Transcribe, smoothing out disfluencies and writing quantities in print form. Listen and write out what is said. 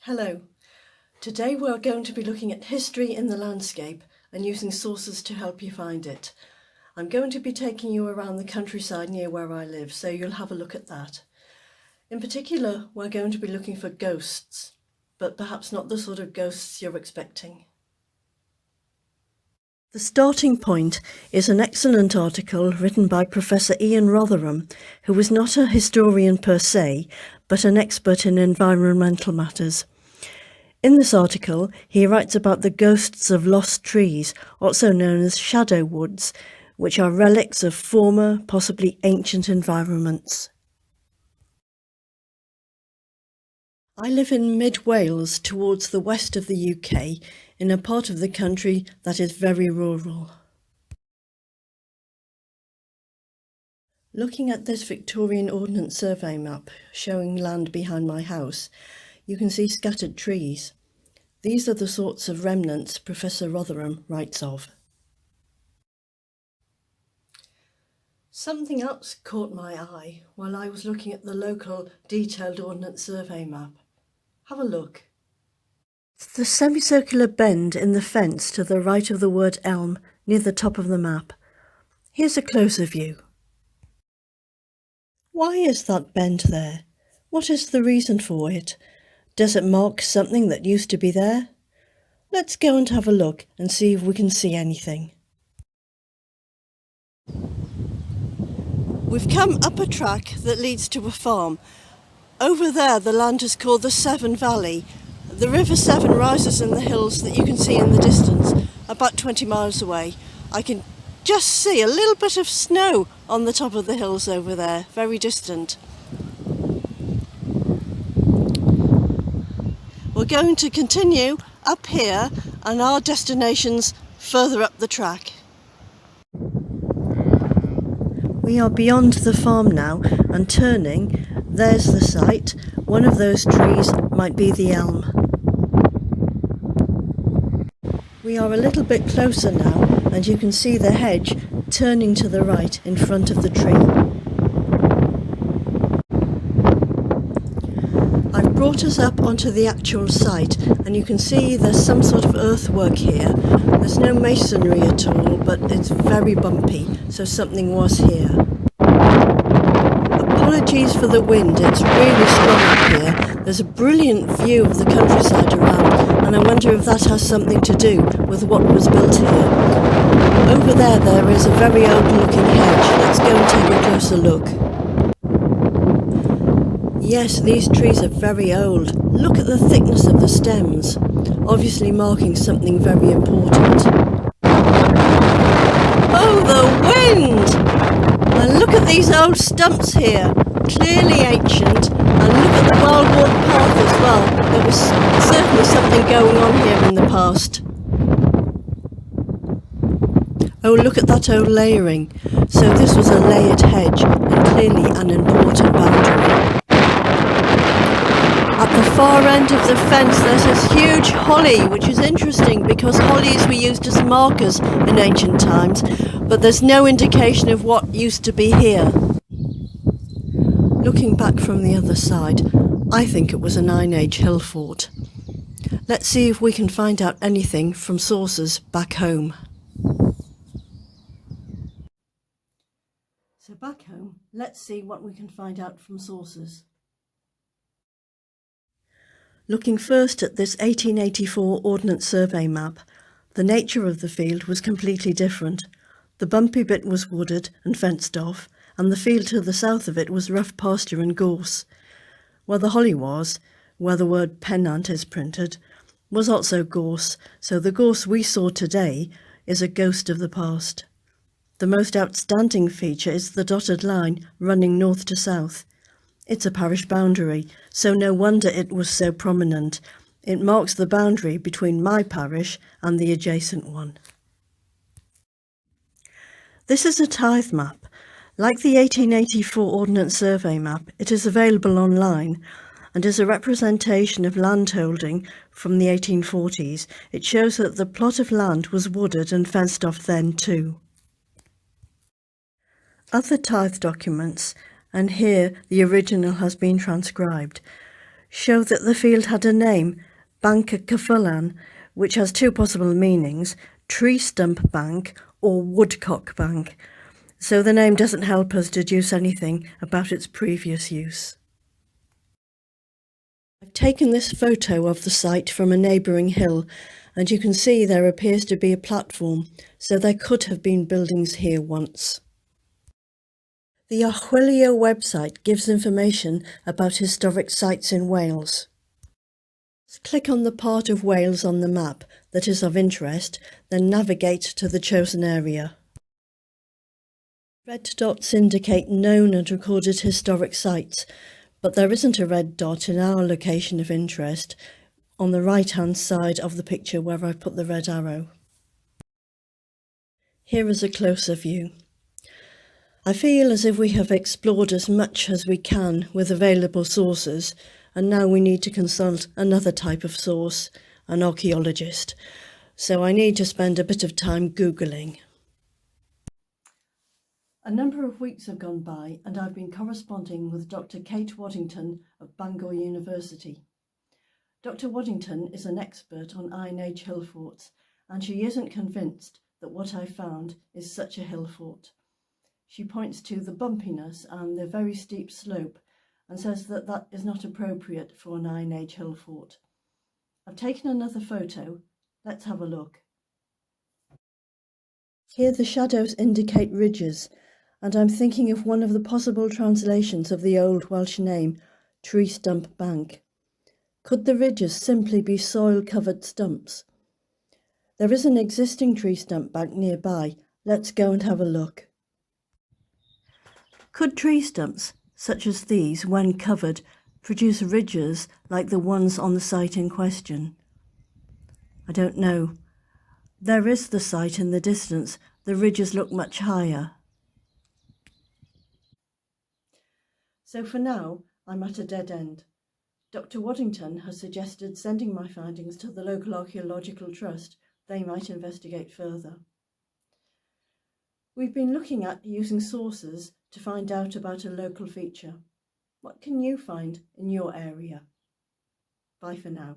Hello. Today we're going to be looking at history in the landscape and using sources to help you find it. I'm going to be taking you around the countryside near where I live, so you'll have a look at that. In particular, we're going to be looking for ghosts, but perhaps not the sort of ghosts you're expecting. The starting point is an excellent article written by Professor Ian Rotherham, who was not a historian per se, but an expert in environmental matters. In this article, he writes about the ghosts of lost trees, also known as shadow woods, which are relics of former, possibly ancient environments. I live in mid-Wales, towards the west of the UK, in a part of the country that is very rural. Looking at this Victorian Ordnance Survey map showing land behind my house, you can see scattered trees. These are the sorts of remnants Professor Rotherham writes of. Something else caught my eye while I was looking at the local detailed Ordnance Survey map. Have a look. It's the semicircular bend in the fence to the right of the word elm near the top of the map. Here's a closer view. Why is that bend there? What is the reason for it? Does it mark something that used to be there? Let's go and have a look and see if we can see anything. We've come up a track that leads to a farm. Over there the land is called the Severn Valley. The River Severn rises in the hills that you can see in the distance, about 20 miles away. I can just see a little bit of snow on the top of the hills over there, very distant. We're going to continue up here and our destination's further up the track. We are beyond the farm now and turning, there's the site. One of those trees might be the elm. We are a little bit closer now and you can see the hedge turning to the right in front of the tree. I've brought us up onto the actual site and you can see there's some sort of earthwork here. There's no masonry at all, but it's very bumpy, so something was here. Apologies for the wind, it's really strong up here. There's a brilliant view of the countryside around, and I wonder if that has something to do with what was built here. Over there is a very old looking hedge. Let's go and take a closer look. Yes, these trees are very old. Look at the thickness of the stems, obviously marking something very important. Oh, the wind! And look at these old stumps here, clearly ancient, and look at the well-worn path as well. There was certainly something going on here in the past. Oh, look at that old layering. So this was a layered hedge, and clearly an important boundary. At the far end of the fence there's this huge holly, which is interesting because hollies were used as markers in ancient times, but there's no indication of what used to be here. Looking back from the other side, I think it was an Iron Age hill fort. Let's see if we can find out anything from sources back home. So back home, let's see what we can find out from sources. Looking first at this 1884 Ordnance Survey map, the nature of the field was completely different. The bumpy bit was wooded and fenced off, and the field to the south of it was rough pasture and gorse. Where the holly was, where the word Pennant is printed, was also gorse, so the gorse we saw today is a ghost of the past. The most outstanding feature is the dotted line running north to south. It's a parish boundary, so no wonder it was so prominent. It marks the boundary between my parish and the adjacent one. This is a tithe map. Like the 1884 Ordnance Survey map, it is available online and is a representation of landholding from the 1840s. It shows that the plot of land was wooded and fenced off then too. Other tithe documents, and here the original has been transcribed, show that the field had a name, Bank Cyfylan, which has two possible meanings, tree stump bank or woodcock bank, so the name doesn't help us deduce anything about its previous use. I've taken this photo of the site from a neighbouring hill, and you can see there appears to be a platform, so there could have been buildings here once. The Archwilio website gives information about historic sites in Wales. Click on the part of Wales on the map that is of interest, then navigate to the chosen area. Red dots indicate known and recorded historic sites, but there isn't a red dot in our location of interest on the right-hand side of the picture where I've put the red arrow. Here is a closer view. I feel as if we have explored as much as we can with available sources, and now we need to consult another type of source, an archaeologist, so I need to spend a bit of time Googling. A number of weeks have gone by and I've been corresponding with Dr. Kate Waddington of Bangor University. Dr. Waddington is an expert on Iron Age hill forts, and she isn't convinced that what I found is such a hill fort. She points to the bumpiness and the very steep slope and says that that is not appropriate for an Iron Age hill fort. I've taken another photo. Let's have a look. Here the shadows indicate ridges, and I'm thinking of one of the possible translations of the Old Welsh name, Tree Stump Bank. Could the ridges simply be soil-covered stumps? There is an existing tree stump bank nearby. Let's go and have a look. Could tree stumps, such as these, when covered, produce ridges like the ones on the site in question? I don't know. There is the site in the distance. The ridges look much higher. So for now, I'm at a dead end. Dr. Waddington has suggested sending my findings to the local archaeological trust. They might investigate further. We've been looking at using sources to find out about a local feature. What can you find in your area? Bye for now.